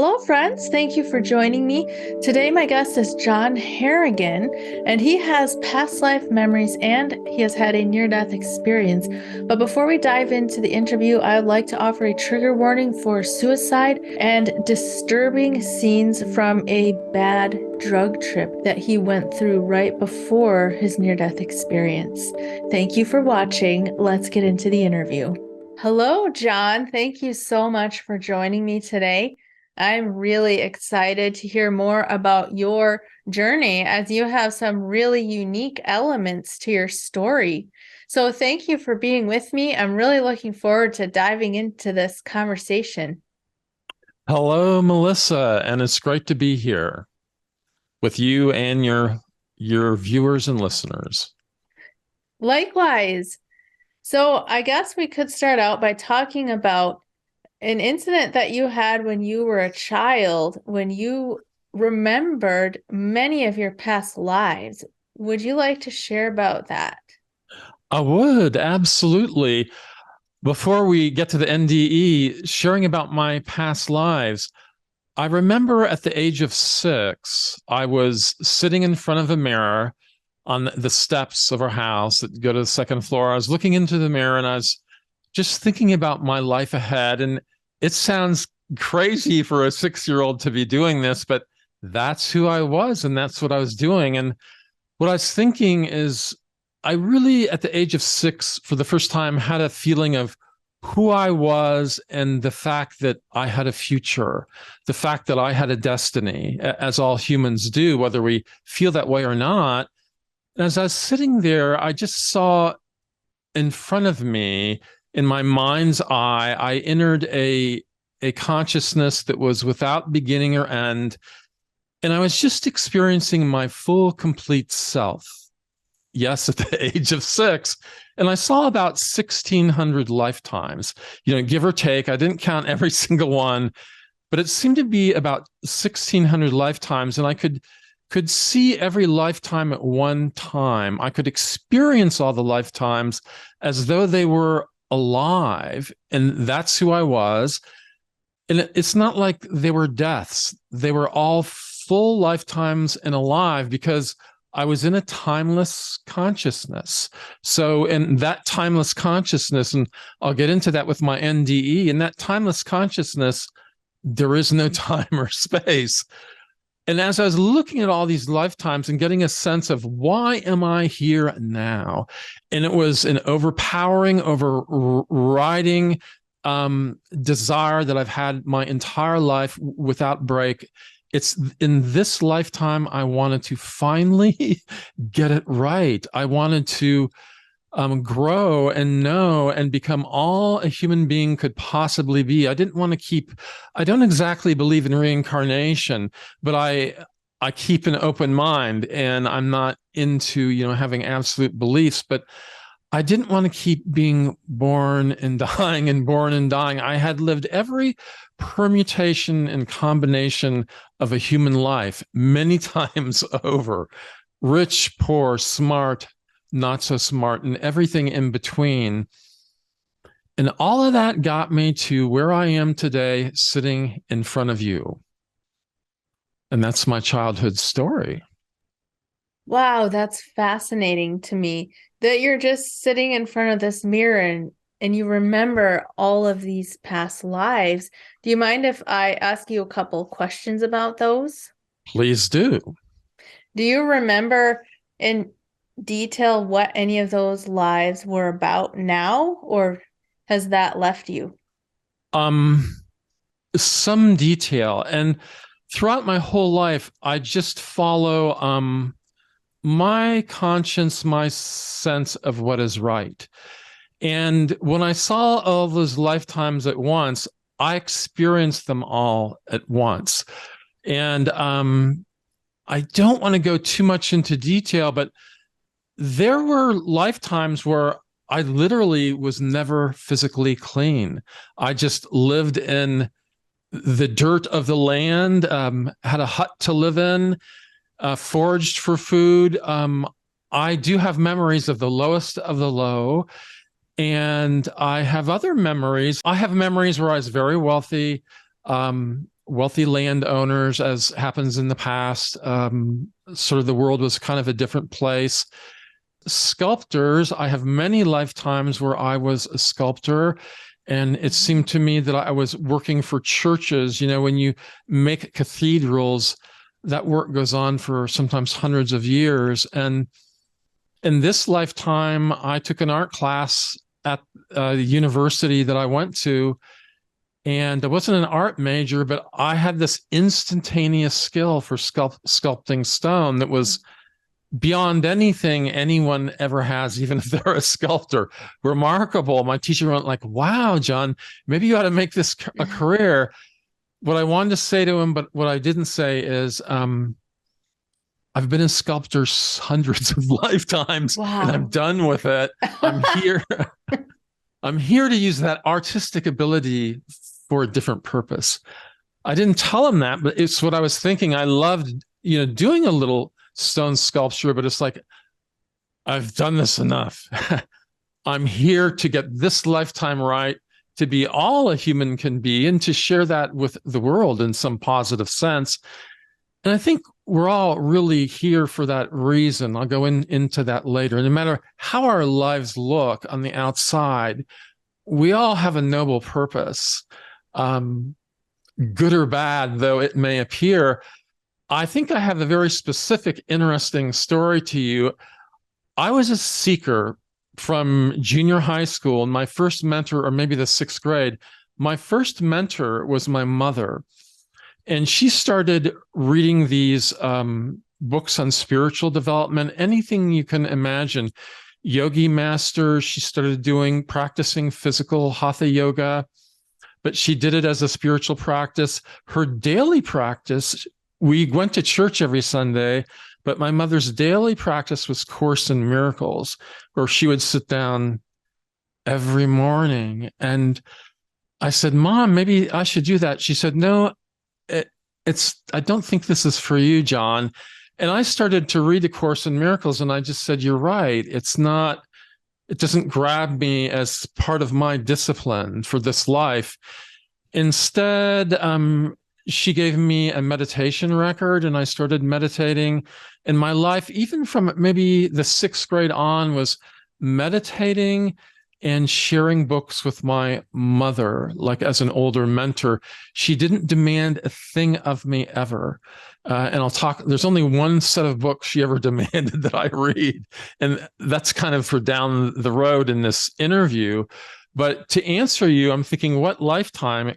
Hello, friends. Thank you for joining me. Today, my guest is John Harrigan, and he has past life memories and he has had a near-death experience. But before we dive into the interview, I would like to offer a trigger warning for suicide and disturbing scenes from a bad drug trip that he went through right before his near-death experience. Thank you for watching. Let's get into the interview. Hello, John. Thank you so much for joining me today. I'm really excited to hear more about your journey as you have some really unique elements to your story. So thank you for being with me. I'm really looking forward to diving into this conversation. Hello, Melissa, and it's great to be here with you and your viewers and listeners. Likewise. So I guess we could start out by talking about an incident that you had when you were a child, when you remembered many of your past lives. Would you like to share about that? I would absolutely. Before we get to the NDE, sharing about my past lives, I remember at the age of 6, I was sitting in front of a mirror on the steps of our house that go to the second floor. I was looking into the mirror and I was just thinking about my life ahead. And it sounds crazy for a 6-year-old to be doing this, but that's who I was and that's what I was doing. And what I was thinking is, I really, at the age of 6, for the first time, had a feeling of who I was and the fact that I had a future, the fact that I had a destiny, as all humans do, whether we feel that way or not. And as I was sitting there, I just saw in front of me, in my mind's eye, I entered a consciousness that was without beginning or end. And I was just experiencing my full, complete self. Yes, at the age of 6. And I saw about 1,600 lifetimes, give or take. I didn't count every single one, but it seemed to be about 1,600 lifetimes. And I could see every lifetime at one time. I could experience all the lifetimes as though they were alive. And that's who I was. And it's not like they were deaths. They were all full lifetimes and alive because I was in a timeless consciousness. So in that timeless consciousness, and I'll get into that with my NDE, in that timeless consciousness, there is no time or space. And as I was looking at all these lifetimes and getting a sense of why am I here now? And it was an overpowering, overriding desire that I've had my entire life without break. It's in this lifetime, I wanted to finally get it right. I wanted to grow and know and become all a human being could possibly be. I didn't want to I don't exactly believe in reincarnation, but I keep an open mind and I'm not into, having absolute beliefs, but I didn't want to keep being born and dying and born and dying. I had lived every permutation and combination of a human life many times over, rich, poor, smart, not so smart, and everything in between. And all of that got me to where I am today, sitting in front of you. And that's my childhood story. Wow, that's fascinating to me that you're just sitting in front of this mirror and you remember all of these past lives. Do you mind if I ask you a couple questions about those? Please do. Do you remember in detail what any of those lives were about now, or has that left you? Um, some detail. And throughout my whole life, I just follow my conscience, my sense of what is right. And when I saw all those lifetimes at once, I experienced them all at once. And I don't want to go too much into detail, but there were lifetimes where I literally was never physically clean. I just lived in the dirt of the land, had a hut to live in, foraged for food. I do have memories of the lowest of the low. And I have other memories. I have memories where I was very wealthy, wealthy landowners, as happens in the past. Sort of the world was kind of a different place. Sculptors, I have many lifetimes where I was a sculptor, and it seemed to me that I was working for churches. When you make cathedrals, that work goes on for sometimes hundreds of years. And in this lifetime, I took an art class at the university that I went to, and I wasn't an art major, but I had this instantaneous skill for sculpting stone that was beyond anything anyone ever has, even if they're a sculptor. Remarkable. My teacher went like, wow, John, maybe you ought to make this a career. What I wanted to say to him, but what I didn't say is, I've been a sculptor hundreds of lifetimes, Wow. and I'm done with it. I'm here. I'm here to use that artistic ability for a different purpose. I didn't tell him that, but it's what I was thinking. I loved, doing a little stone sculpture, but it's like, I've done this enough. I'm here to get this lifetime right, to be all a human can be, and to share that with the world in some positive sense. And I think we're all really here for that reason. I'll go into that later. No matter how our lives look on the outside, we all have a noble purpose. Good or bad, though it may appear. I think I have a very specific, interesting story to you. I was a seeker from junior high school, and my first mentor, or maybe the sixth grade, my first mentor was my mother. And she started reading these books on spiritual development, anything you can imagine. Yogi masters, she started practicing physical hatha yoga, but she did it as a spiritual practice. Her daily practice, we went to church every Sunday, but my mother's daily practice was Course in Miracles, where she would sit down every morning. And I said, Mom, maybe I should do that. She said, no, I don't think this is for you, John. And I started to read the Course in Miracles, and I just said, you're right. It doesn't grab me as part of my discipline for this life. Instead, she gave me a meditation record, and I started meditating. And my life, even from maybe the sixth grade on, was meditating and sharing books with my mother, like as an older mentor. She didn't demand a thing of me ever. And there's only one set of books she ever demanded that I read. And that's kind of for down the road in this interview. But to answer you, I'm thinking, what lifetime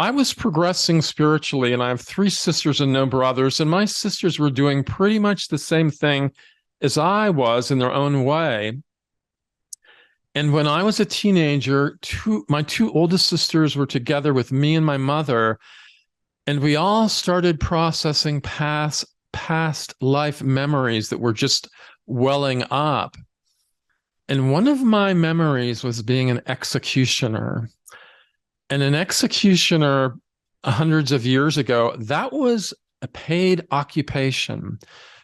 I was progressing spiritually, and I have 3 sisters and no brothers, and my sisters were doing pretty much the same thing as I was in their own way. And when I was a teenager, my 2 oldest sisters were together with me and my mother, and we all started processing past life memories that were just welling up. And one of my memories was being an executioner. And an executioner hundreds of years ago, that was a paid occupation.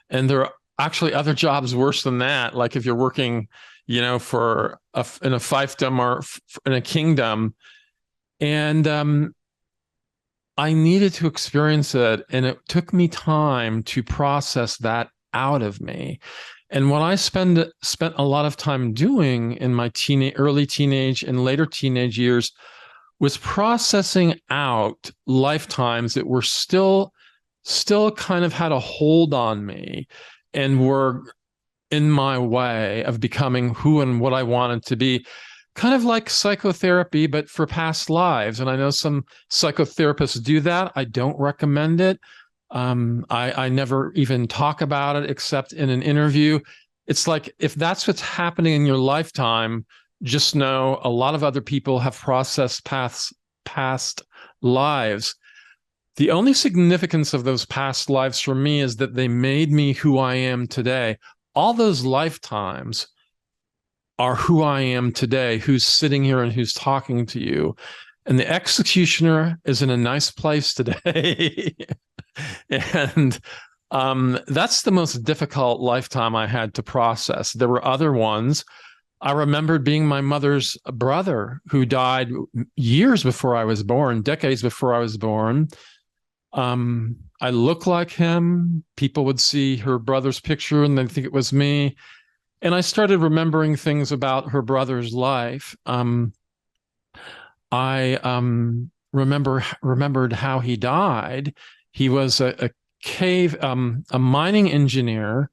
And there are actually other jobs worse than that. Like if you're working, in a fiefdom or in a kingdom. And I needed to experience it. And it took me time to process that out of me. And what I spent a lot of time doing in my early teenage and later teenage years was processing out lifetimes that were still kind of had a hold on me and were in my way of becoming who and what I wanted to be. Kind of like psychotherapy, but for past lives. And I know some psychotherapists do that. I don't recommend it. I never even talk about it except in an interview. It's like, if that's what's happening in your lifetime, just know a lot of other people have processed past lives. The only significance of those past lives for me is that they made me who I am today. All those lifetimes are who I am today, who's sitting here and who's talking to you. And the executioner is in a nice place today. And that's the most difficult lifetime I had to process. There were other ones, I remembered being my mother's brother who died years before I was born, decades before I was born. I look like him. People would see her brother's picture and they'd think it was me. And I started remembering things about her brother's life. I remembered how he died. He was a mining engineer.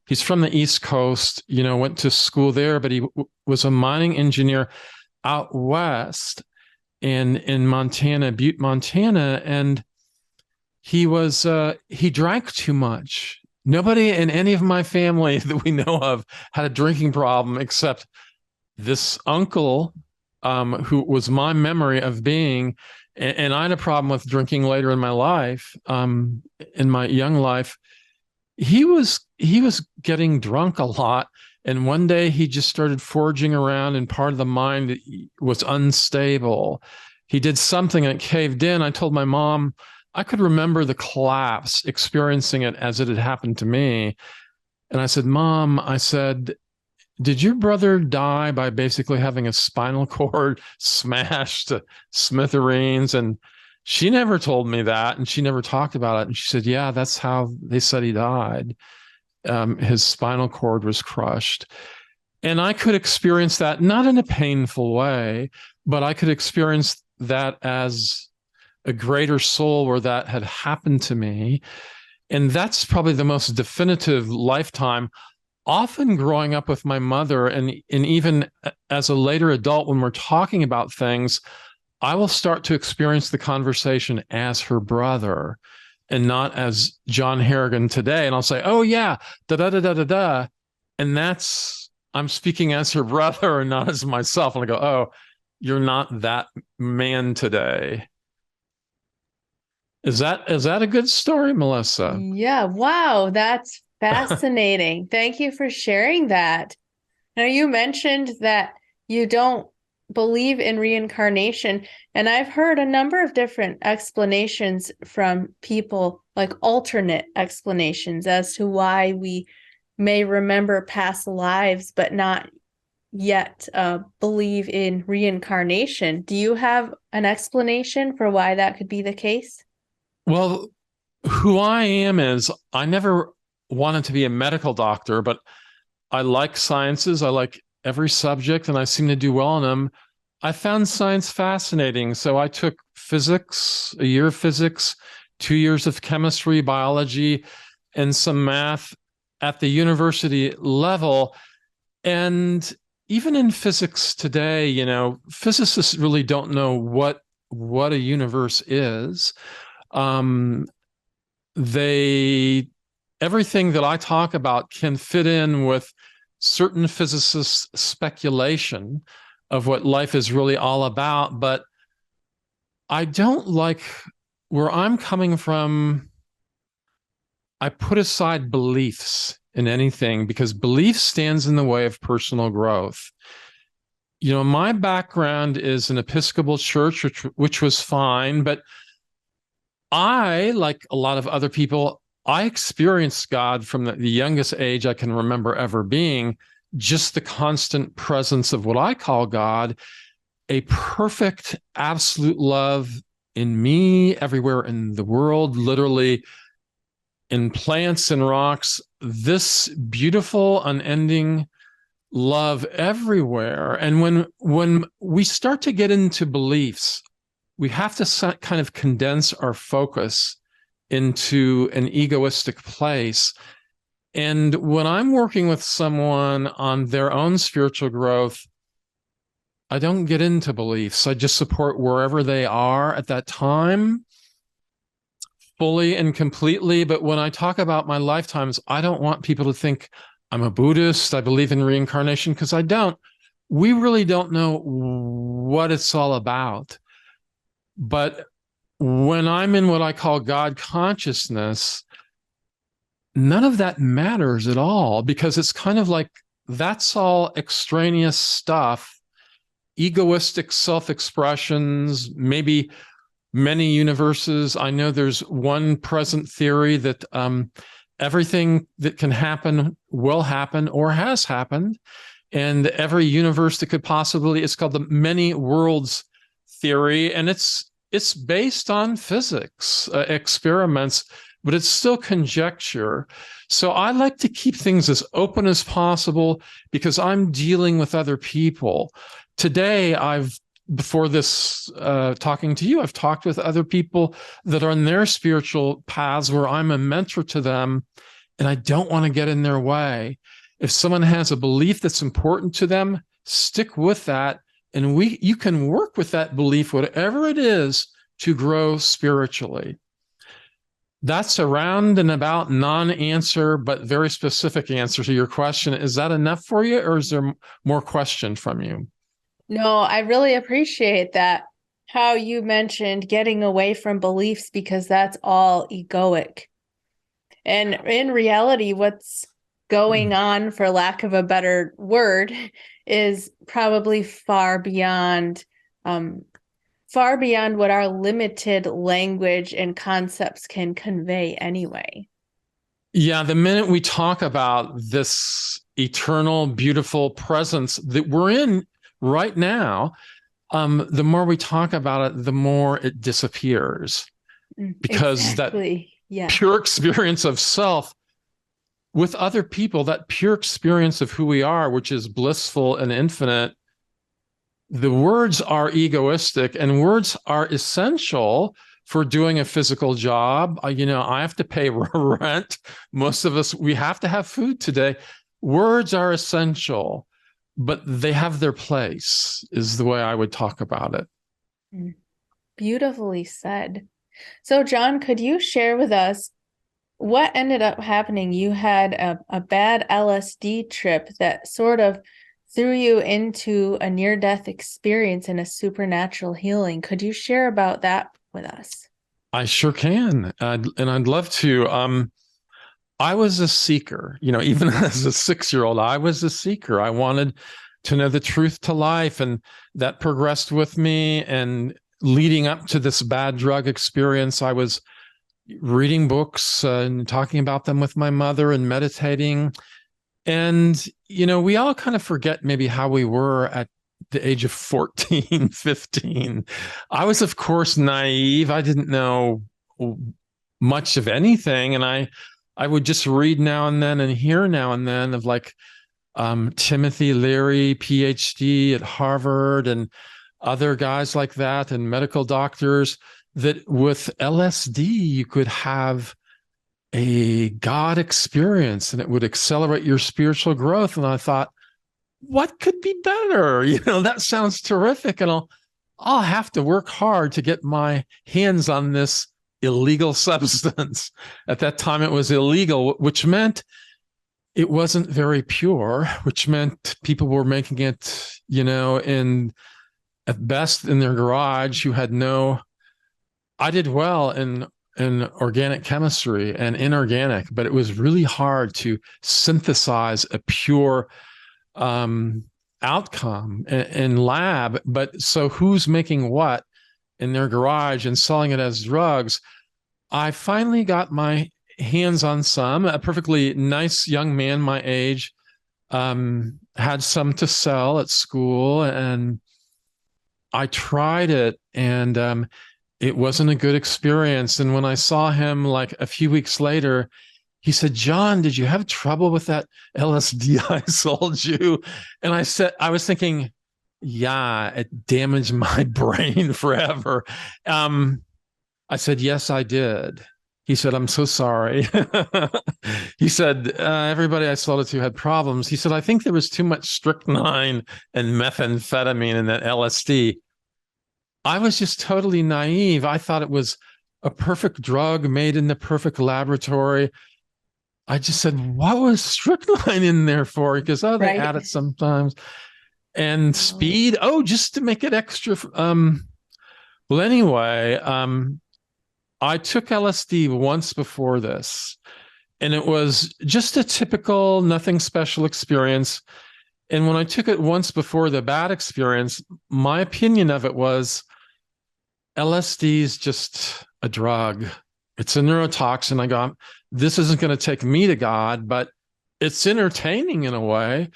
He's from the East Coast, went to school there, but he was a mining engineer out west in Montana, Butte, Montana, and he drank too much. Nobody in any of my family that we know of had a drinking problem except this uncle, who was my memory of being, and I had a problem with drinking later in my life, in my young life. He was getting drunk a lot, and one day he just started foraging around, and part of the mind was unstable. He did something and it caved in. I told my mom I could remember the collapse, experiencing it as it had happened to me. And I said, Mom, I said, did your brother die by basically having a spinal cord smashed to smithereens? And she never told me that, and she never talked about it. And she said, yeah, that's how they said he died. His spinal cord was crushed. And I could experience that not in a painful way, but I could experience that as a greater soul where that had happened to me. And that's probably the most definitive lifetime. Often growing up with my mother, and even as a later adult, when we're talking about things, I will start to experience the conversation as her brother and not as John Harrigan today. And I'll say, oh, yeah, da da da da da da. And I'm speaking as her brother and not as myself. And I go, oh, you're not that man today. Is that a good story, Melissa? Yeah, wow, that's fascinating. Thank you for sharing that. Now, you mentioned that you don't believe in reincarnation, and I've heard a number of different explanations from people, like alternate explanations as to why we may remember past lives but not yet believe in reincarnation. Do you have an explanation for why that could be the case? Well, who I am is I never wanted to be a medical doctor, but I like sciences. I like every subject and I seem to do well in them. I found science fascinating. So I took physics, a year of physics, 2 years of chemistry, biology, and some math at the university level. And even in physics today, physicists really don't know what a universe is. Everything that I talk about can fit in with certain physicists' speculation of what life is really all about, but I don't like where I'm coming from. I put aside beliefs in anything because belief stands in the way of personal growth. My background is an Episcopal church, which was fine, but I, like a lot of other people, I experienced God from the youngest age I can remember ever being, just the constant presence of what I call God, a perfect, absolute love in me, everywhere in the world, literally in plants and rocks, this beautiful, unending love everywhere. And when we start to get into beliefs, we have to kind of condense our focus into an egoistic place. And when I'm working with someone on their own spiritual growth, I don't get into beliefs. I just support wherever they are at that time, fully and completely. But when I talk about my lifetimes, I don't want people to think I'm a Buddhist, I believe in reincarnation, because I don't. We really don't know what it's all about. But when I'm in what I call God consciousness, none of that matters at all, because it's kind of like that's all extraneous stuff, egoistic self-expressions, maybe many universes. I know there's one present theory that everything that can happen will happen or has happened. and every universe that could possibly, it's called the many worlds theory, and it's based on physics experiments, but it's still conjecture. So I like to keep things as open as possible because I'm dealing with other people. Today, before this talking to you, I've talked with other people that are on their spiritual paths where I'm a mentor to them, and I don't want to get in their way. If someone has a belief that's important to them, stick with that, and you can work with that belief, whatever it is, to grow spiritually. That's a round and about non-answer, but very specific answer to your question. Is that enough for you, or is there more question from you? No, I really appreciate that. How you mentioned getting away from beliefs because that's all egoic. And in reality, what's going on, for lack of a better word, is probably far beyond what our limited language and concepts can convey anyway. Yeah, the minute we talk about this eternal, beautiful presence that we're in right now, the more we talk about it, the more it disappears. Because exactly. that pure experience of self with other people, that pure experience of who we are, which is blissful and infinite, the words are egoistic, and words are essential for doing a physical job. I have to pay rent. Most of us, we have to have food today. Words are essential, but they have their place, is the way I would talk about it. Beautifully said. So, John, could you share with us what ended up happening? You had a bad LSD trip that sort of threw you into a near-death experience and a supernatural healing. Could you share about that with us? I sure can. And I'd love to. I was a seeker, even as a 6-year-old, I was a seeker. I wanted to know the truth to life, and that progressed with me. And leading up to this bad drug experience, I was reading books and talking about them with my mother and meditating. And, we all kind of forget maybe how we were at the age of 14, 15. I was, of course, naive. I didn't know much of anything. And I would just read now and then and hear now and then of like Timothy Leary, PhD at Harvard, and other guys like that, and medical doctors, that with LSD, you could have a God experience and it would accelerate your spiritual growth. And I thought, what could be better? That sounds terrific. And I'll have to work hard to get my hands on this illegal substance. At that time, it was illegal, which meant it wasn't very pure, which meant people were making it, at best in their garage. I did well in organic chemistry and inorganic, but it was really hard to synthesize a pure outcome in lab. But so who's making what in their garage and selling it as drugs? I finally got my hands on some. A perfectly nice young man my age had some to sell at school, and I tried it, and it wasn't a good experience. And when I saw him like a few weeks later, he said, "John, did you have trouble with that LSD I sold you?" And I was thinking, yeah, it damaged my brain forever. I said, "Yes, I did." He said, "I'm so sorry." He said, "Everybody I sold it to had problems." He said, "I think there was too much strychnine and methamphetamine in that LSD." I was just totally naive. I thought it was a perfect drug made in the perfect laboratory. I just said, "What was strychnine in there for?" Because, they add it sometimes. And speed, just to make it extra. Well, anyway, I took LSD once before this, and it was just a typical, nothing special experience. And when I took it once before the bad experience, my opinion of it was LSD is just a drug. It's a neurotoxin. I go, this isn't going to take me to God, but it's entertaining in a way.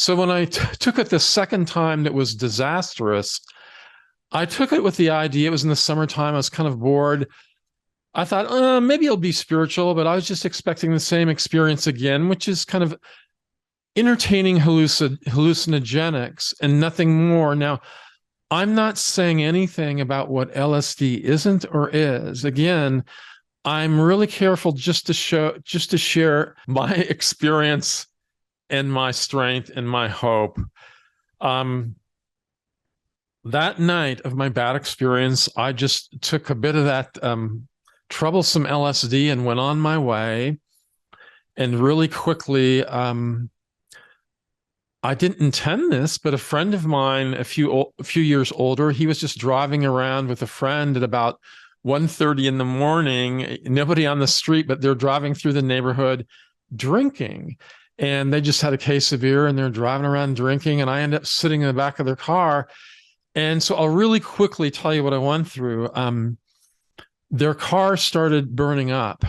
So when I took it the second time that was disastrous, I took it with the idea, it was in the summertime, I was kind of bored. I thought, maybe it'll be spiritual, but I was just expecting the same experience again, which is kind of entertaining hallucinogenics and nothing more. Now, I'm not saying anything about what LSD isn't or is. Again, I'm really careful just to share my experience and my strength and my hope. That night of my bad experience, I just took a bit of that troublesome LSD and went on my way. And really quickly, I didn't intend this, but a friend of mine, a few years older, he was just driving around with a friend at about 1:30 in the morning. Nobody on the street, but they're driving through the neighborhood drinking. And they just had a case of beer and they're driving around drinking. And I end up sitting in the back of their car. And so I'll really quickly tell you what I went through. Their car started burning up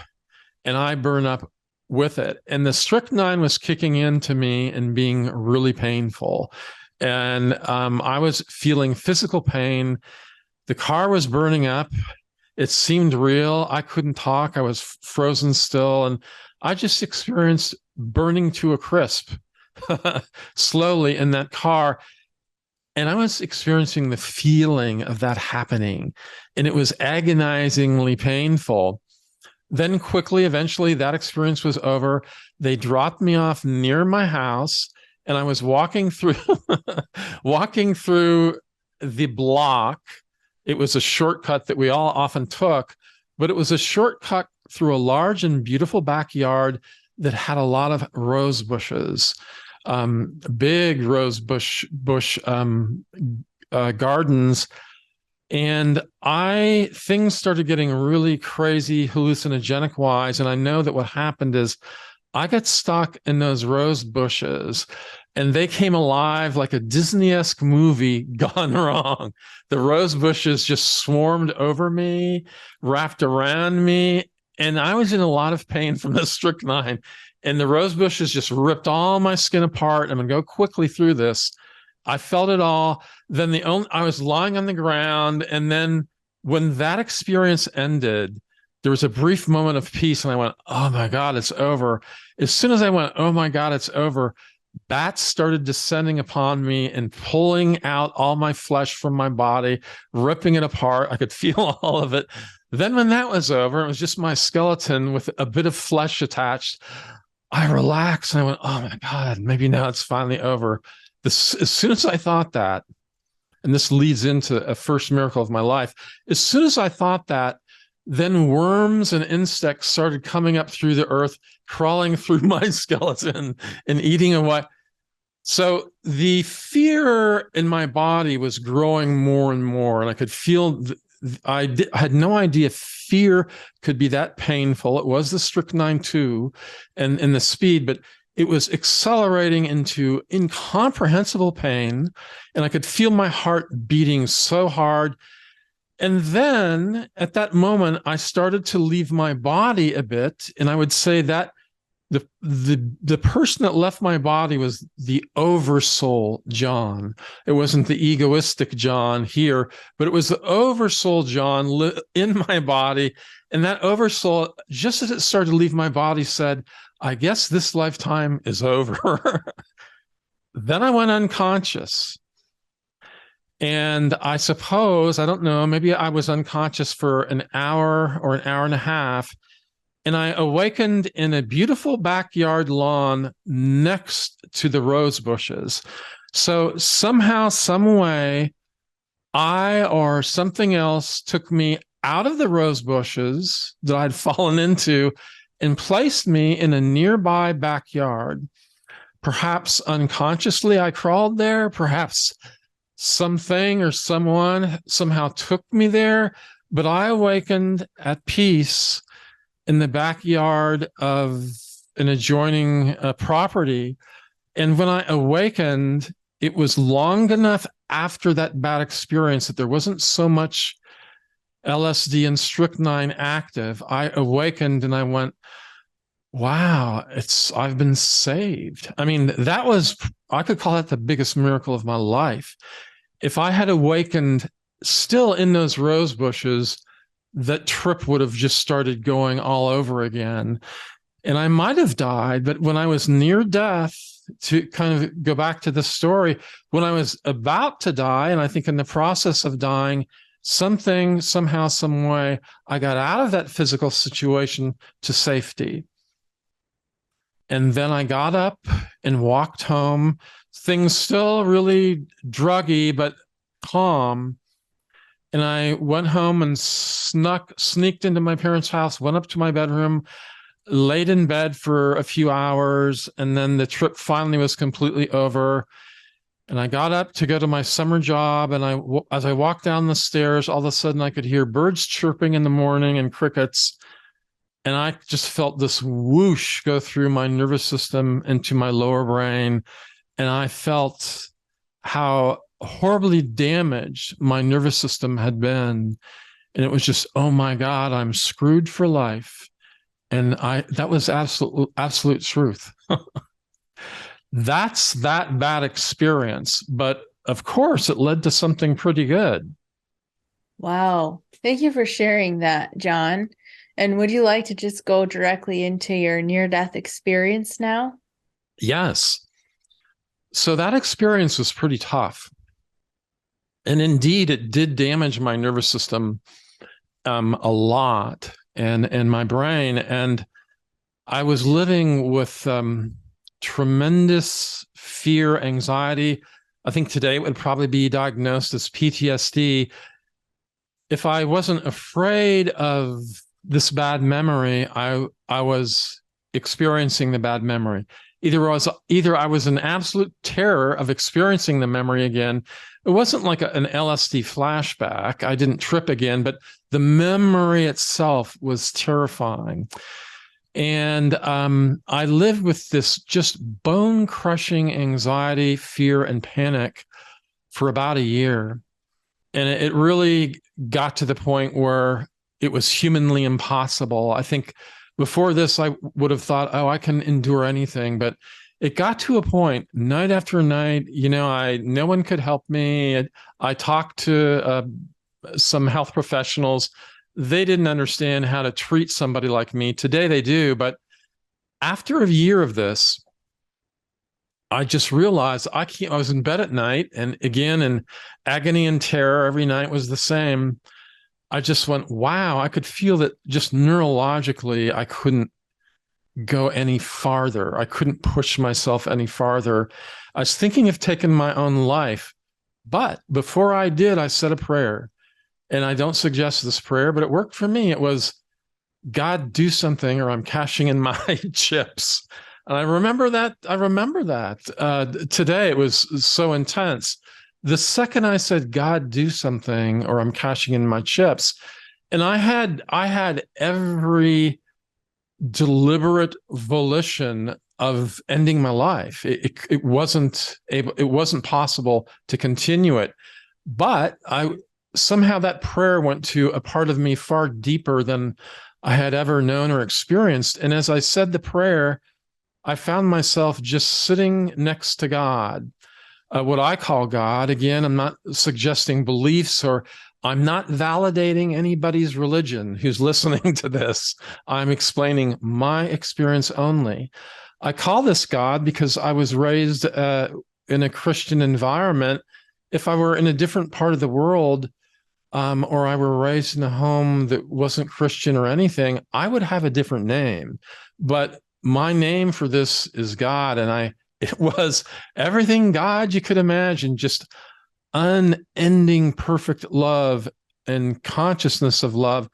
and I burned up with it. And the strychnine was kicking into me and being really painful. And I was feeling physical pain. The car was burning up. It seemed real. I couldn't talk. I was frozen still. And I just experienced burning to a crisp slowly in that car. And I was experiencing the feeling of that happening. And it was agonizingly painful. Then quickly, eventually, that experience was over. They dropped me off near my house, and I was walking through walking through the block. It was a shortcut that we all often took, but it was a shortcut through a large and beautiful backyard that had a lot of rose bushes, big rose bush gardens. And things started getting really crazy hallucinogenic wise. And I know that what happened is I got stuck in those rose bushes and they came alive like a Disney-esque movie gone wrong. The rose bushes just swarmed over me, wrapped around me. And I was in a lot of pain from the strychnine. And the rose bushes just ripped all my skin apart. I'm going to go quickly through this. I felt it all. Then I was lying on the ground. And then when that experience ended, there was a brief moment of peace. And I went, oh my God, it's over. As soon as I went, oh my God, it's over, bats started descending upon me and pulling out all my flesh from my body, ripping it apart. I could feel all of it. Then when that was over, it was just my skeleton with a bit of flesh attached. I relaxed and I went, oh my God, maybe now it's finally over. As soon as I thought that, and this leads into a first miracle of my life, as soon as I thought that, then worms and insects started coming up through the earth, crawling through my skeleton and eating away. So the fear in my body was growing more and more, and I could feel I had no idea fear could be that painful. It was the strychnine too, and the speed, but it was accelerating into incomprehensible pain, and I could feel my heart beating so hard. And then at that moment, I started to leave my body a bit, and I would say that the person that left my body was the oversoul John. It wasn't the egoistic John here, but it was the oversoul John in my body. And that oversoul, just as it started to leave my body, said, I guess this lifetime is over. Then I went unconscious. And I suppose, I don't know, maybe I was unconscious for an hour or an hour and a half. And I awakened in a beautiful backyard lawn next to the rose bushes. So somehow, some way, I or something else took me out of the rose bushes that I'd fallen into and placed me in a nearby backyard. Perhaps unconsciously I crawled there. Perhaps something or someone somehow took me there. But I awakened at peace in the backyard of an adjoining property. And when I awakened, it was long enough after that bad experience that there wasn't so much LSD and strychnine active. I awakened and I went, Wow, I've been saved. I mean, I could call that the biggest miracle of my life. If I had awakened still in those rose bushes, that trip would have just started going all over again. And I might have died, but when I was near death, to kind of go back to the story, when I was about to die, and I think in the process of dying, something, somehow, some way, I got out of that physical situation to safety. And then I got up and walked home, things still really druggy, but calm. And I went home and sneaked into my parents' house, went up to my bedroom, laid in bed for a few hours, and then the trip finally was completely over. And I got up to go to my summer job, and as I walked down the stairs, all of a sudden I could hear birds chirping in the morning and crickets, and I just felt this whoosh go through my nervous system into my lower brain, and I felt how horribly damaged my nervous system had been, and it was just, oh my God, I'm screwed for life. And that was absolute truth. That's that bad experience. But of course, it led to something pretty good. Wow. Thank you for sharing that, John. And would you like to just go directly into your near-death experience now? Yes. So that experience was pretty tough. And indeed, it did damage my nervous system a lot and my brain. And I was living with tremendous fear, anxiety. I think today it would probably be diagnosed as PTSD. If I wasn't afraid of this bad memory, I was experiencing the bad memory. Either I was in absolute terror of experiencing the memory again. It wasn't like an LSD flashback. I didn't trip again, but the memory itself was terrifying. And I lived with this just bone crushing anxiety, fear, and panic for about a year. And it really got to the point where it was humanly impossible. I think before this, I would have thought, oh, I can endure anything. But it got to a point night after night, no one could help me. I talked to some health professionals. They didn't understand how to treat somebody like me. Today they do. But after a year of this, I just realized I can't. I was in bed at night, and again, in agony and terror, every night was the same. I just went, wow, I could feel that just neurologically, I couldn't go any farther. I couldn't push myself any farther. I was thinking of taking my own life. But before I did, I said a prayer. And I don't suggest this prayer, but it worked for me. It was, God, do something or I'm cashing in my chips. And I remember that. Today. It was so intense. The second I said, God, do something or I'm cashing in my chips. And I had every deliberate volition of ending my life. It wasn't possible to continue it. But somehow that prayer went to a part of me far deeper than I had ever known or experienced. And as I said the prayer, I found myself just sitting next to God, what I call God. Again, I'm not suggesting beliefs or I'm not validating anybody's religion who's listening to this. I'm explaining my experience only. I call this God because I was raised in a Christian environment. If I were in a different part of the world, or I were raised in a home that wasn't Christian or anything, I would have a different name. But my name for this is God. And it was everything God you could imagine, just unending perfect love and consciousness of love.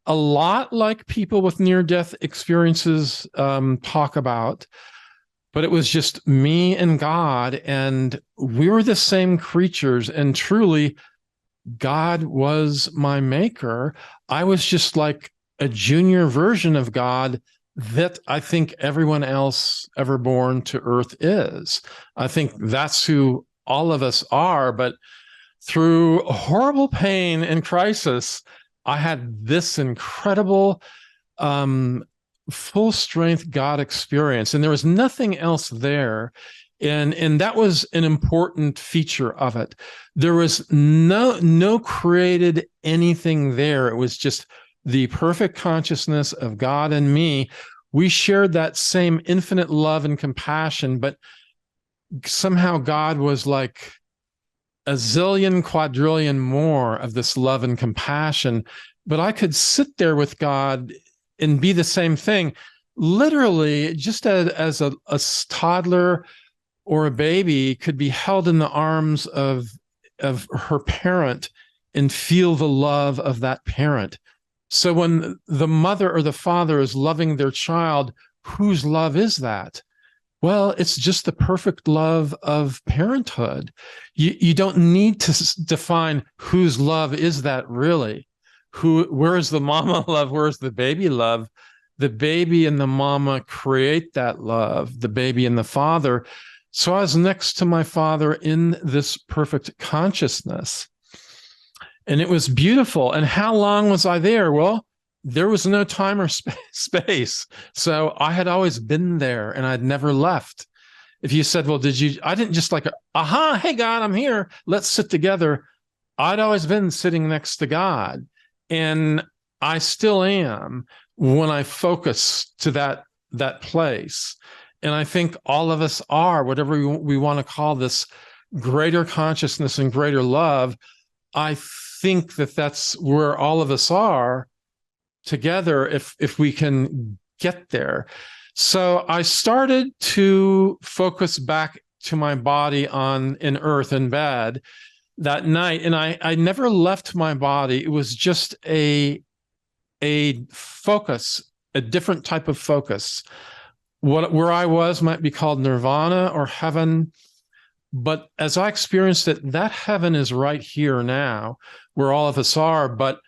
A lot like people with near-death experiences talk about. But it was just me and God, and we were the same creatures. And truly, God was my maker. I was just like a junior version of God that I think everyone else ever born to earth is. I think that's who all of us are. But through horrible pain and crisis, I had this incredible full strength God experience, and there was nothing else there. And that was an important feature of it. There was no created anything there. It was just the perfect consciousness of God and me. We shared that same infinite love and compassion, but somehow God was like a zillion, quadrillion more of this love and compassion. But I could sit there with God and be the same thing, literally, just as a toddler or a baby could be held in the arms of her parent and feel the love of that parent. So when the mother or the father is loving their child, whose love is that? Well, it's just the perfect love of parenthood. You don't need to define whose love is that really. Where's the mama love? Where's the baby love? The baby and the mama create that love, the baby and the father. So I was next to my father in this perfect consciousness. And it was beautiful. And how long was I there? Well, there was no time or space. So I had always been there and I'd never left. If you said, well, did you? I didn't just like, aha, hey, God, I'm here. Let's sit together. I'd always been sitting next to God. And I still am when I focus to that place. And I think all of us are, whatever we want to call this greater consciousness and greater love. I think that's where all of us are together if we can get there. So I started to focus back to my body in earth in bed that night. And I never left my body. It was just a focus, a different type of focus. Where I was might be called nirvana or heaven. But as I experienced it, that heaven is right here now, where all of us are, but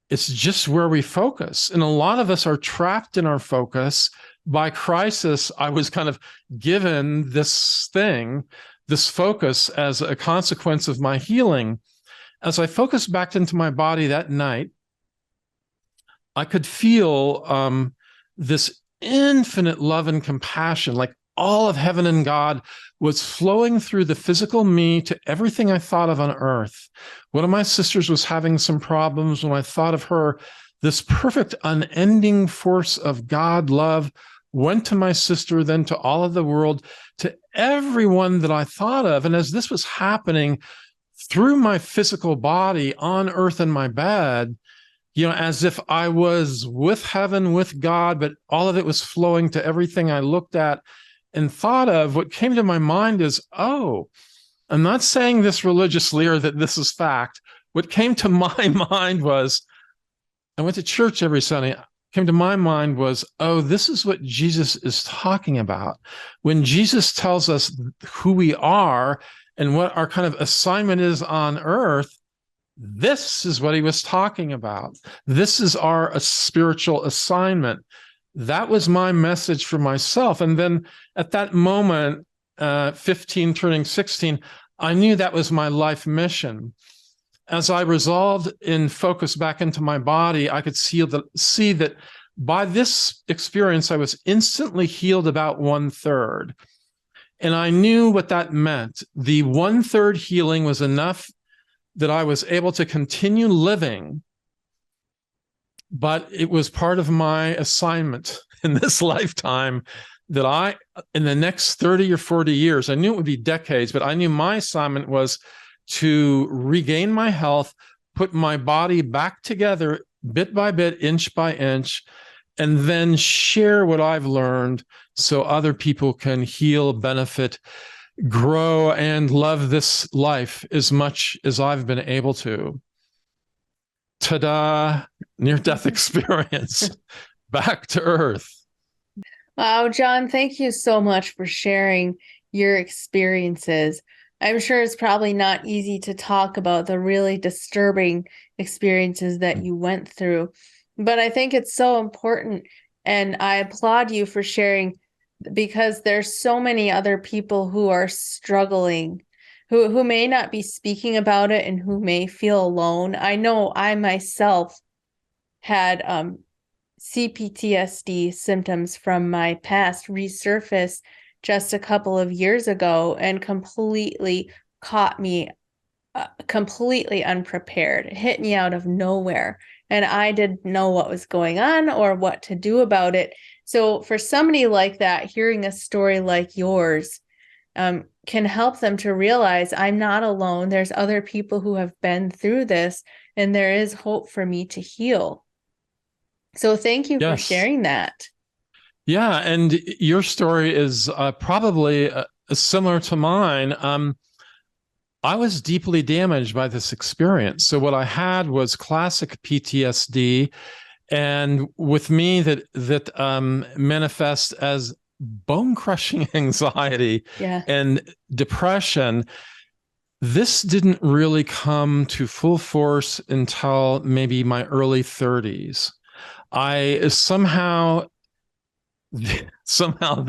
it's just where we focus. And a lot of us are trapped in our focus. By crisis, I was kind of given this focus as a consequence of my healing. As I focused back into my body that night, I could feel this infinite love and compassion, like all of heaven and God was flowing through the physical me to everything I thought of on earth. One of my sisters was having some problems. When I thought of her, this perfect unending force of God love went to my sister, then to all of the world, to everyone that I thought of. And as this was happening through my physical body on earth in my bed, as if I was with heaven, with God, but all of it was flowing to everything I looked at and thought of. What came to my mind is, oh, I'm not saying this religiously or that this is fact. What came to my mind was, I went to church every Sunday. Came to my mind was, oh, this is what Jesus is talking about. When Jesus tells us who we are and what our kind of assignment is on earth, this is what he was talking about. This is our spiritual assignment. That was my message for myself. And then at that moment, 15 turning 16, I knew that was my life mission. As I resolved and focused back into my body, I could see that by this experience, I was instantly healed about 1/3. And I knew what that meant. The 1/3 healing was enough that I was able to continue living, but it was part of my assignment in this lifetime that in the next 30 or 40 years, I knew it would be decades, but I knew my assignment was to regain my health, put my body back together bit by bit, inch by inch, and then share what I've learned so other people can heal, benefit, grow, and love this life as much as I've been able to. Ta-da, near-death experience, back to earth. Wow, John, thank you so much for sharing your experiences. I'm sure it's probably not easy to talk about the really disturbing experiences that you went through, but I think it's so important, and I applaud you for sharing, because there's so many other people who are struggling, who may not be speaking about it and who may feel alone. I know I myself had CPTSD symptoms from my past resurfaced just a couple of years ago and completely caught me completely unprepared. It hit me out of nowhere. And I didn't know what was going on or what to do about it. So, for somebody like that, hearing a story like yours can help them to realize I'm not alone. There's other people who have been through this, and there is hope for me to heal. So, thank you for Yes. sharing that. Yeah. And your story is probably similar to mine. I was deeply damaged by this experience. So what I had was classic PTSD, and with me that manifests as bone crushing anxiety Yeah. and depression. This didn't really come to full force until maybe my early 30s. I somehow somehow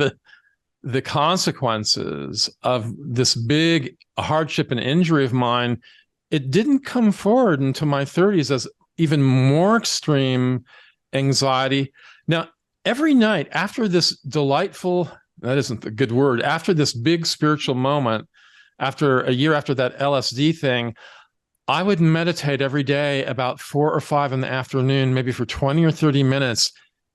the consequences of this big hardship and injury of mine, it didn't come forward into my 30s as even more extreme anxiety. Now, every night after this delightful, that isn't the good word, after this big spiritual moment, after a year after that LSD thing, I would meditate every day about 4 or 5 in the afternoon, maybe for 20 or 30 minutes,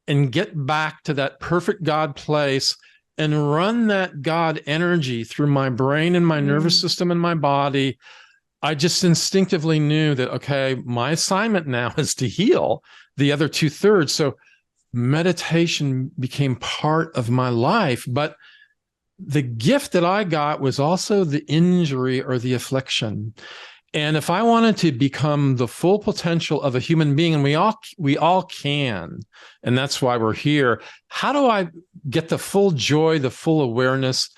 and get back to that perfect God place and run that God energy through my brain and my nervous system and my body. I just instinctively knew that, okay, my assignment now is to heal the other 2/3. So meditation became part of my life. But the gift that I got was also the injury or the affliction. And if I wanted to become the full potential of a human being, and we all can, and that's why we're here, how do I get the full joy, the full awareness,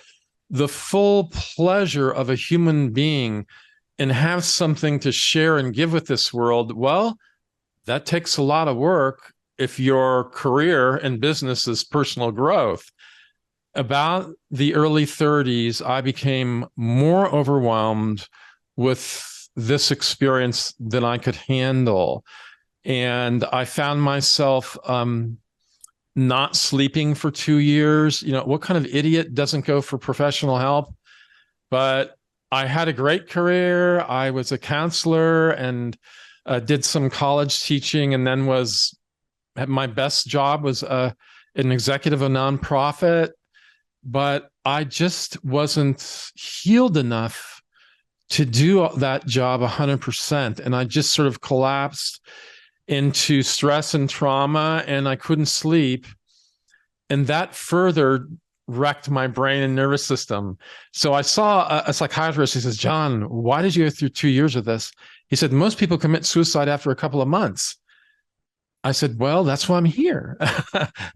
the full pleasure of a human being and have something to share and give with this world? Well, that takes a lot of work if your career and business is personal growth. About the early 30s, I became more overwhelmed with this experience than I could handle. And I found myself not sleeping for 2 years. You know, what kind of idiot doesn't go for professional help? But I had a great career. I was a counselor and did some college teaching, and then was my best job was an executive of a nonprofit. But I just wasn't healed enough to do that job 100%. And I just sort of collapsed into stress and trauma, and I couldn't sleep. And that further wrecked my brain and nervous system. So I saw a psychiatrist. He says, John, why did you go through 2 years of this? He said, most people commit suicide after a couple of months. I said, well, that's why I'm here.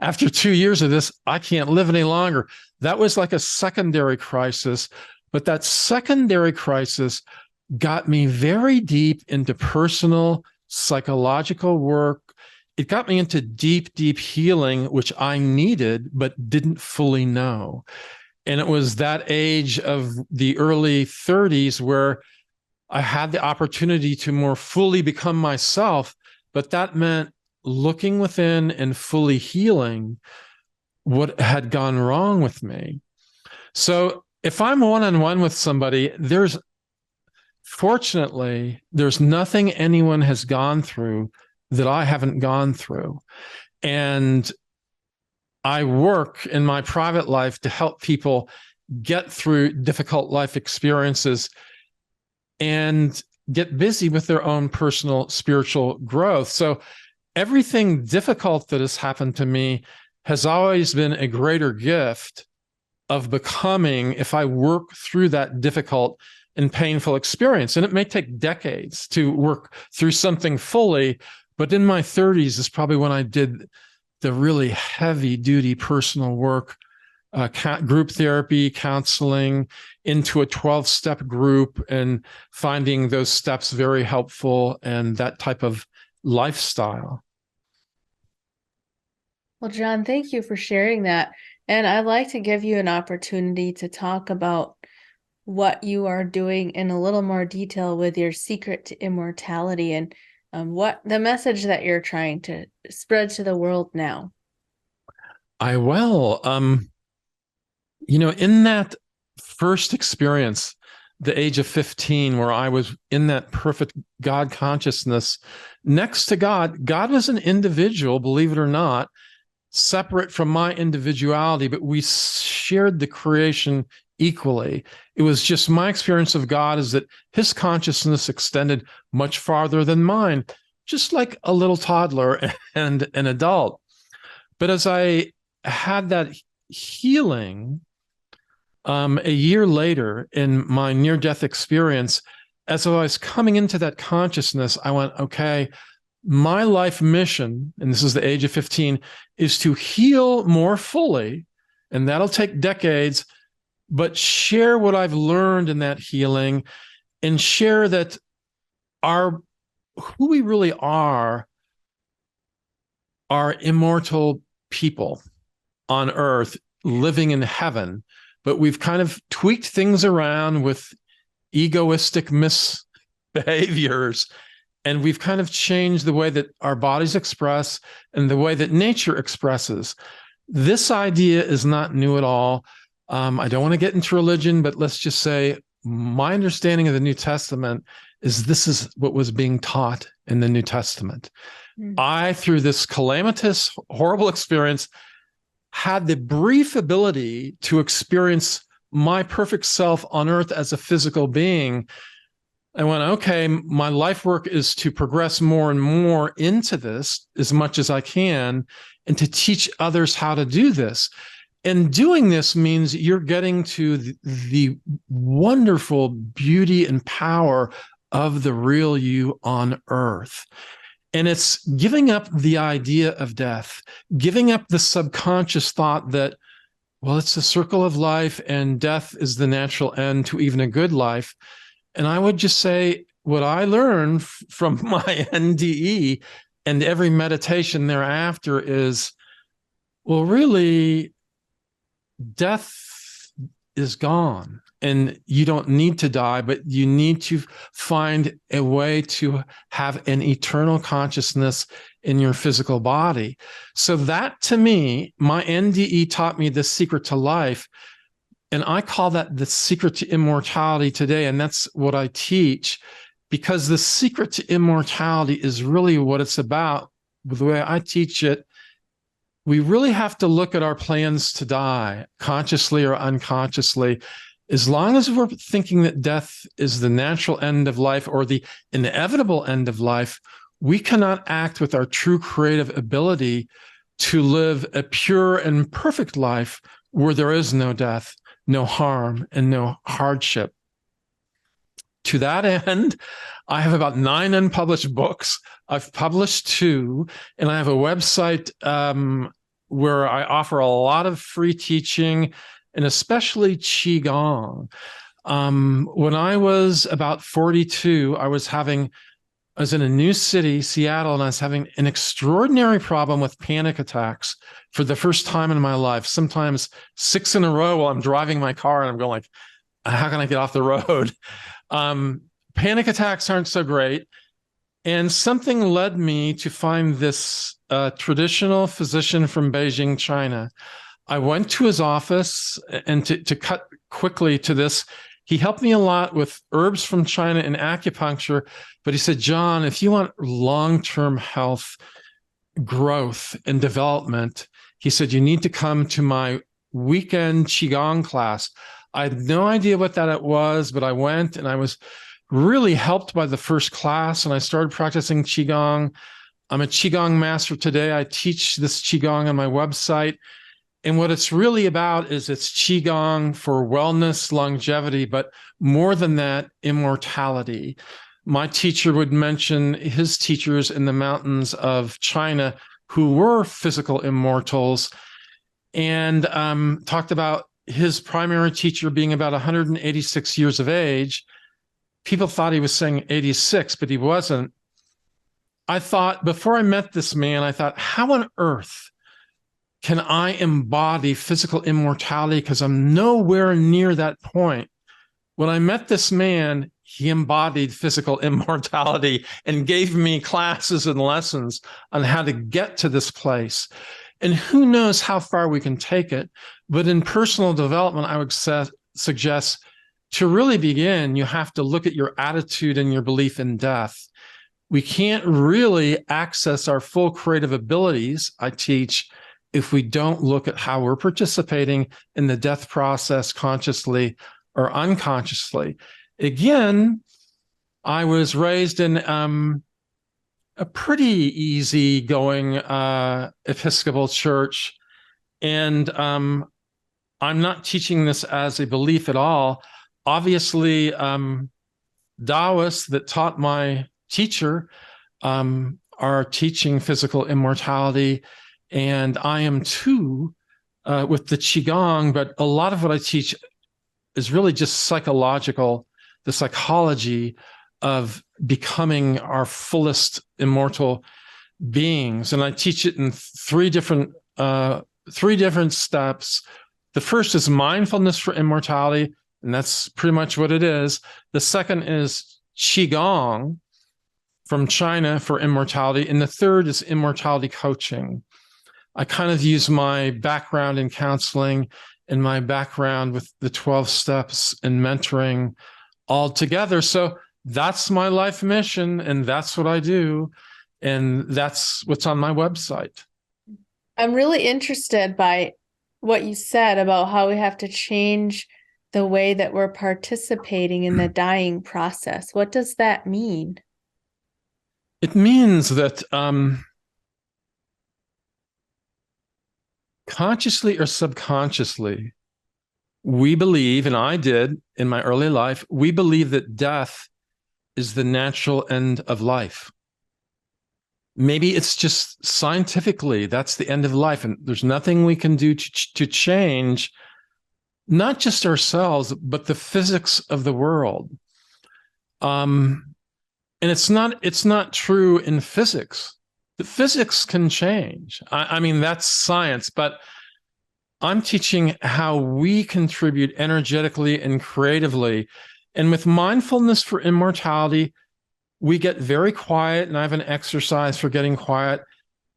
After 2 years of this, I can't live any longer. That was like a secondary crisis. But that secondary crisis got me very deep into personal psychological work. It got me into deep, deep healing, which I needed, but didn't fully know. And it was that age of the early 30s where I had the opportunity to more fully become myself. But that meant looking within and fully healing what had gone wrong with me. So if I'm one-on-one with somebody, fortunately, there's nothing anyone has gone through that I haven't gone through. And I work in my private life to help people get through difficult life experiences and get busy with their own personal spiritual growth. So everything difficult that has happened to me has always been a greater gift of becoming if I work through that difficult and painful experience. And it may take decades to work through something fully, but in my 30s is probably when I did the really heavy duty personal work, group therapy, counseling, into a 12-step group, and finding those steps very helpful and that type of lifestyle. Well, John, thank you for sharing that. And I'd like to give you an opportunity to talk about what you are doing in a little more detail with your secret to immortality and what the message that you're trying to spread to the world now. I will. In that first experience, the age of 15, where I was in that perfect God consciousness next to God, God was an individual, believe it or not, separate from my individuality, but we shared the creation equally. It was just my experience of God is that his consciousness extended much farther than mine, just like a little toddler and an adult. But as I had that healing, a year later in my near-death experience, as I was coming into that consciousness, I went, okay, my life mission, and this is the age of 15, is to heal more fully, and that'll take decades, but share what I've learned in that healing and share that who we really are immortal people on earth living in heaven, but we've kind of tweaked things around with egoistic misbehaviors, and we've kind of changed the way that our bodies express and the way that nature expresses. This idea is not new at all. I don't want to get into religion, but let's just say my understanding of the New Testament is this is what was being taught in the New Testament. I, through this calamitous, horrible experience, had the brief ability to experience my perfect self on earth as a physical being. I went, okay, my life work is to progress more and more into this as much as I can and to teach others how to do this. And doing this means you're getting to the wonderful beauty and power of the real you on earth. And it's giving up the idea of death, giving up the subconscious thought that, well, it's a circle of life and death is the natural end to even a good life. And I would just say what I learned from my NDE and every meditation thereafter is, well, really, death is gone. And you don't need to die, but you need to find a way to have an eternal consciousness in your physical body. So that, to me, my NDE taught me the secret to life. And I call that the secret to immortality today. And that's what I teach, because the secret to immortality is really what it's about. The way I teach it, we really have to look at our plans to die, consciously or unconsciously. As long as we're thinking that death is the natural end of life or the inevitable end of life, we cannot act with our true creative ability to live a pure and perfect life where there is no death, no harm, and no hardship. To that end, I have about 9 unpublished books. I've published 2, and I have a website where I offer a lot of free teaching, and especially Qigong. When I was about 42, I was in a new city, Seattle, and I was having an extraordinary problem with panic attacks for the first time in my life, sometimes 6 in a row while I'm driving my car, and I'm going like, how can I get off the road? Panic attacks aren't so great. And something led me to find this traditional physician from Beijing, China. I went to his office, and to cut quickly to this, he helped me a lot with herbs from China and acupuncture. But he said, John, if you want long-term health, growth, and development, he said, you need to come to my weekend Qigong class. I had no idea what that it was, but I went, and I was really helped by the first class, and I started practicing Qigong. I'm a Qigong master today. I teach this Qigong on my website. And what it's really about is it's Qigong for wellness, longevity, but more than that, immortality. My teacher would mention his teachers in the mountains of China who were physical immortals, and talked about his primary teacher being about 186 years of age. People thought he was saying 86, but he wasn't. I thought, before I met this man, I thought, how on earth can I embody physical immortality? Because I'm nowhere near that point. When I met this man, he embodied physical immortality and gave me classes and lessons on how to get to this place. And who knows how far we can take it. But in personal development, I would suggest to really begin, you have to look at your attitude and your belief in death. We can't really access our full creative abilities, I teach, if we don't look at how we're participating in the death process consciously or unconsciously. Again, I was raised in a pretty easygoing Episcopal church, and I'm not teaching this as a belief at all. Obviously, Taoists that taught my teacher are teaching physical immortality, and I am too with the Qigong, but a lot of what I teach is really just psychological, the psychology of becoming our fullest immortal beings. And I teach it in three different steps. The first is mindfulness for immortality, and that's pretty much what it is. The second is Qigong from China for immortality. And the third is immortality coaching. I kind of use my background in counseling and my background with the 12 steps and mentoring all together. So that's my life mission, and that's what I do. And that's what's on my website. I'm really interested by what you said about how we have to change the way that we're participating in the dying process. What does that mean? It means that consciously or subconsciously, we believe, and I did in my early life, we believe that death is the natural end of life. Maybe it's just scientifically, that's the end of life, and there's nothing we can do to change, not just ourselves, but the physics of the world. And it's not true in physics. The physics can change. I mean, that's science, but I'm teaching how we contribute energetically and creatively. And with mindfulness for immortality, we get very quiet, and I have an exercise for getting quiet.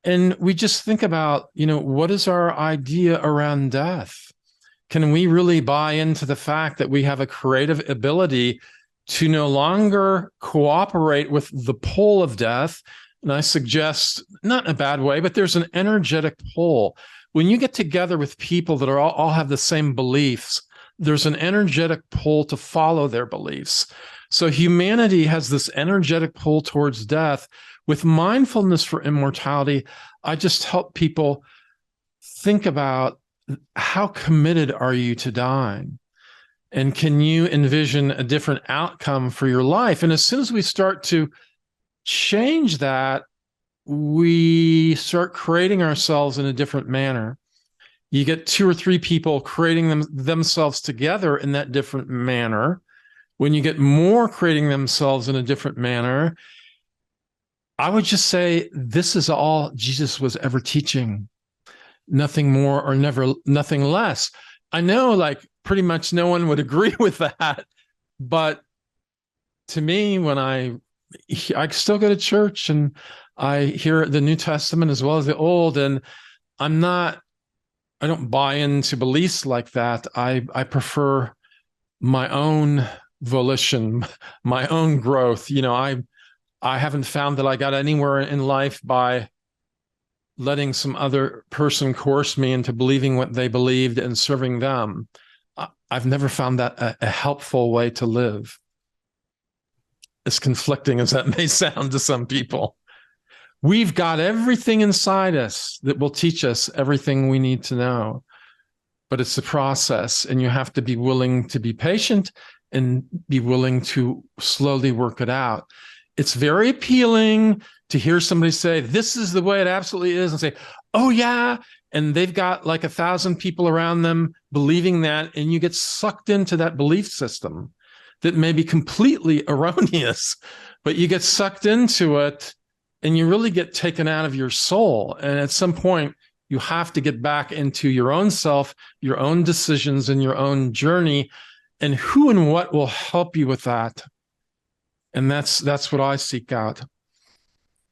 And we just think about, what is our idea around death? Can we really buy into the fact that we have a creative ability to no longer cooperate with the pull of death? And I suggest, not in a bad way, but there's an energetic pull. When you get together with people that all have the same beliefs, there's an energetic pull to follow their beliefs. So humanity has this energetic pull towards death. With mindfulness for immortality, I just help people think about, how committed are you to dying? And can you envision a different outcome for your life? And as soon as we start to change that, we start creating ourselves in a different manner. You get 2 or 3 people creating themselves together in that different manner. When you get more creating themselves in a different manner, I would just say this is all Jesus was ever teaching. Nothing more or nothing less. I know pretty much no one would agree with that, but to me, when I still go to church and I hear the New Testament as well as the Old, and I don't buy into beliefs like that. I prefer my own volition, my own growth. I haven't found that I got anywhere in life by letting some other person coerce me into believing what they believed and serving them. I've never found that a helpful way to live, as conflicting as that may sound to some people. We've got everything inside us that will teach us everything we need to know, but it's a process, and you have to be willing to be patient and be willing to slowly work it out. It's very appealing to hear somebody say, this is the way it absolutely is, and say, oh yeah, and they've got 1,000 people around them believing that, and you get sucked into that belief system that may be completely erroneous, but you get sucked into it, and you really get taken out of your soul. And at some point, you have to get back into your own self, your own decisions, and your own journey, and who and what will help you with that. And that's what I seek out.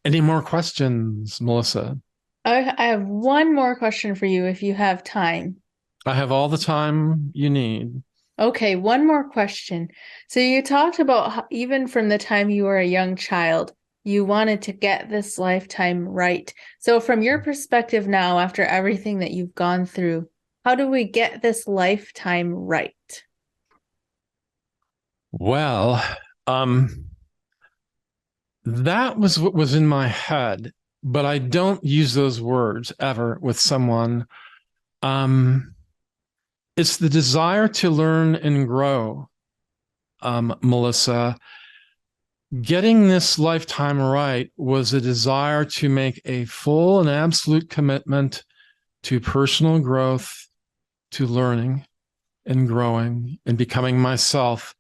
Any more questions, Melissa? I have one more question for you if you have time. I have all the time you need. Okay, one more question. So you talked about how, even from the time you were a young child, you wanted to get this lifetime right. So from your perspective now, after everything that you've gone through, how do we get this lifetime right? Well, that was what was in my head, but I don't use those words ever with someone. Um, it's the desire to learn and grow, Melissa. Getting this lifetime right was a desire to make a full and absolute commitment to personal growth, to learning and growing and becoming myself.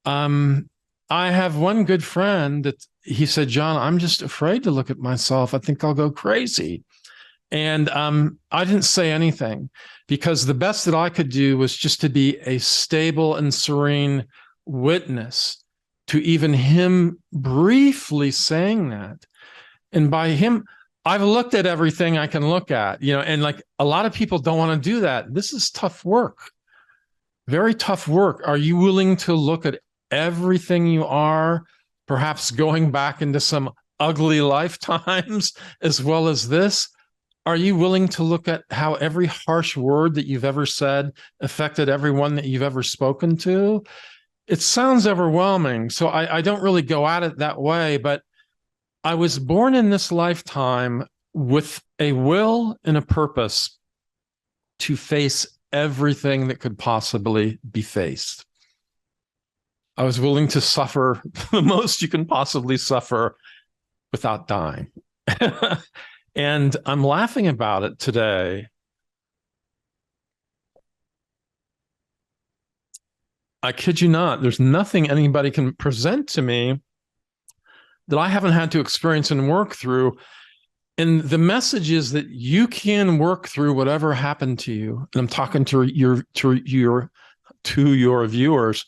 I have one good friend that he said, John, I'm just afraid to look at myself. I think I'll go crazy. And I didn't say anything because the best that I could do was just to be a stable and serene witness to even him briefly saying that. And by him, I've looked at everything I can look at, and like a lot of people don't want to do that. This is tough work, very tough work. Are you willing to look at everything you are, perhaps going back into some ugly lifetimes as well as this? Are you willing to look at how every harsh word that you've ever said affected everyone that you've ever spoken to? It sounds overwhelming, so I don't really go at it that way, but I was born in this lifetime with a will and a purpose to face everything that could possibly be faced. I was willing to suffer the most you can possibly suffer without dying. And I'm laughing about it today. I kid you not, there's nothing anybody can present to me that I haven't had to experience and work through. And the message is that you can work through whatever happened to you. And I'm talking to your viewers.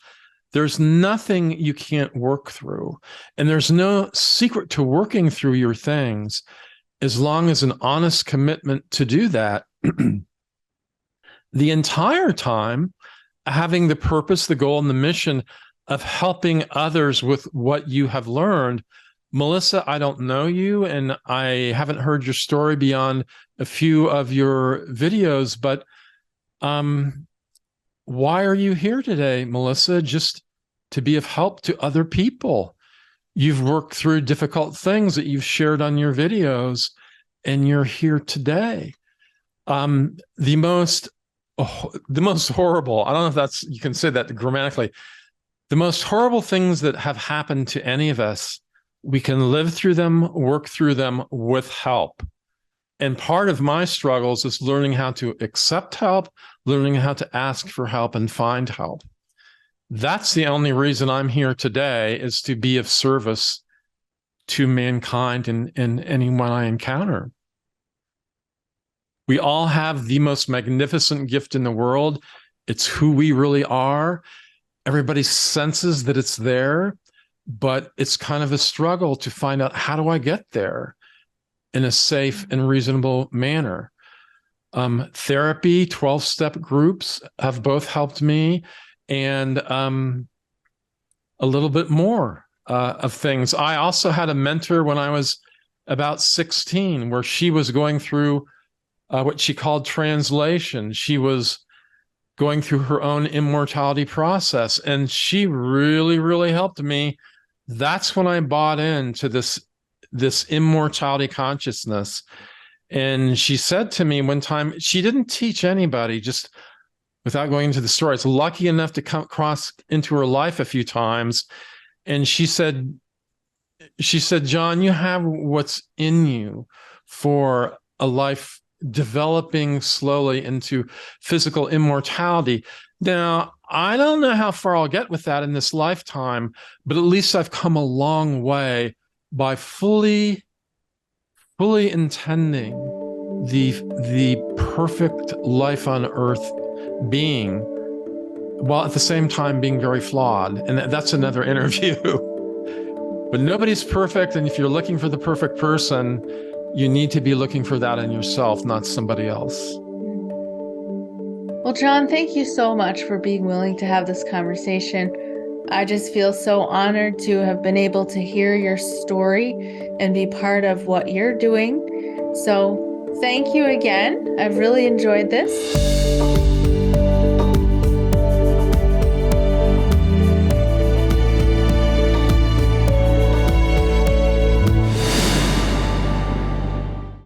There's nothing you can't work through. And there's no secret to working through your things as long as an honest commitment to do that. The entire time, having the purpose, the goal, and the mission of helping others with what you have learned. Melissa, I don't know you, and I haven't heard your story beyond a few of your videos, but why are you here today, Melissa? Just to be of help to other people. You've worked through difficult things that you've shared on your videos, and you're here today. The most horrible, I don't know if that's, you can say that grammatically, the most horrible things that have happened to any of us, we can live through them, work through them with help. And part of my struggles is learning how to accept help, learning how to ask for help and find help. That's the only reason I'm here today, is to be of service to mankind and anyone I encounter. We all have the most magnificent gift in the world. It's who we really are. Everybody senses that it's there, but it's kind of a struggle to find out, how do I get there in a safe and reasonable manner? Therapy, 12-step groups have both helped me, and a little bit more of things. I also had a mentor when I was about 16, where she was going through what she called translation. She was going through her own immortality process, and she really, really helped me. That's when I bought into this immortality consciousness. And she said to me one time, she didn't teach anybody, just without going into the story, it's lucky enough to come cross into her life a few times. And she said, John, you have what's in you for a life developing slowly into physical immortality. Now, I don't know how far I'll get with that in this lifetime, but at least I've come a long way by fully intending the perfect life on earth being, while at the same time being very flawed. And that's another interview. But nobody's perfect. And if you're looking for the perfect person, you need to be looking for that in yourself, not somebody else. Well, John, thank you so much for being willing to have this conversation. I just feel so honored to have been able to hear your story and be part of what you're doing. So thank you again. I've really enjoyed this.